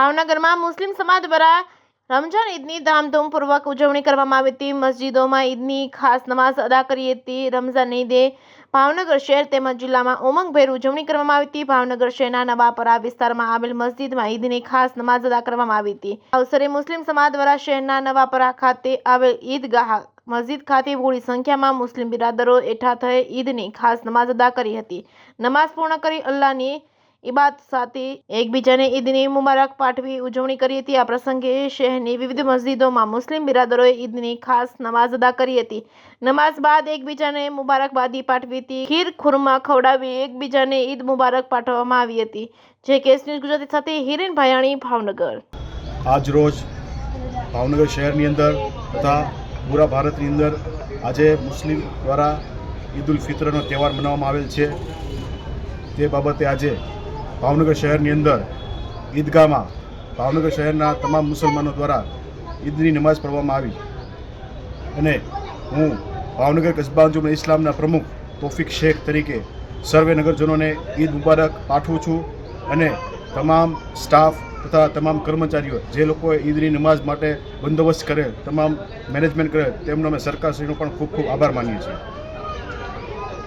ભાવનગરમાં મુસ્લિમ સમાજ દ્વારા રમઝાન ઈદની ધામધૂમપૂર્વક ઉજવણી કરવામાં આવી હતી। મસ્જિદોમાં ઈદની ખાસ નમાઝ અદા કરી હતી। રમઝાન ઈદે ભાવનગર શહેર તેમજ જિલ્લામાં ઉમંગભેર ઉજવણી કરવામાં આવી હતી। ભાવનગર શહેરના નવાપરા વિસ્તારમાં આવેલ મસ્જિદમાં ઈદની ખાસ નમાઝ અદા કરવામાં આવી હતી। આ અવસરે મુસ્લિમ સમાજ દ્વારા શહેરના નવાપરા ખાતે આવેલ ઈદગાહ મસ્જિદ ખાતે બહોળી સંખ્યામાં મુસ્લિમ બિરાદરો એકઠા થઈ ઈદની ખાસ નમાઝ અદા કરી હતી। નમાઝ પૂર્ણ કરી અલ્લાહની ઇબાદત સાથે એકબીજાને ઈદની મુબારક પાઠવી ઉજવણી કરી હતી। આ પ્રસંગે શહેરની વિવિધ મસ્જિદોમાં મુસ્લિમ બિરાદરોએ ઈદની ખાસ નમાઝ અદા કરી હતી। નમાઝ બાદ એકબીજાને મુબારકબાદી પાઠવી હતી। ખીર ખુરમા ખવડાવી એકબીજાને ઈદ મુબારક પાઠવવામાં આવી હતી। જે કેસ ન્યૂઝ ગુજરાતી સાથે હિરેન ભાયાણી, ભાવનગર। આજ રોજ ભાવનગર શહેરની અંદર તથા પૂરા ભારતની અંદર આજે મુસ્લિમ દ્વારા ઈદ ઉલ ફિત્રનો તહેવાર મનાવવામાં આવેલ છે। તે બાબતે આજે ભાવનગર શહેરની અંદર ઈદગાહમાં ભાવનગર શહેરના તમામ મુસલમાનો દ્વારા ઈદની નમાઝ પઢવામાં આવી અને હું ભાવનગર કસ્બા અંજુમન ઇસ્લામના પ્રમુખ તોફિક શેખ તરીકે સર્વે નગરજનોને ઈદ મુબારક પાઠવું છું અને તમામ સ્ટાફ તથા તમામ કર્મચારીઓ જે લોકોએ ઈદની નમાઝ માટે બંદોબસ્ત કરે, તમામ મેનેજમેન્ટ કરે, તેમનો અમે સરકારશ્રીનો પણ ખૂબ ખૂબ આભાર માનીએ છીએ।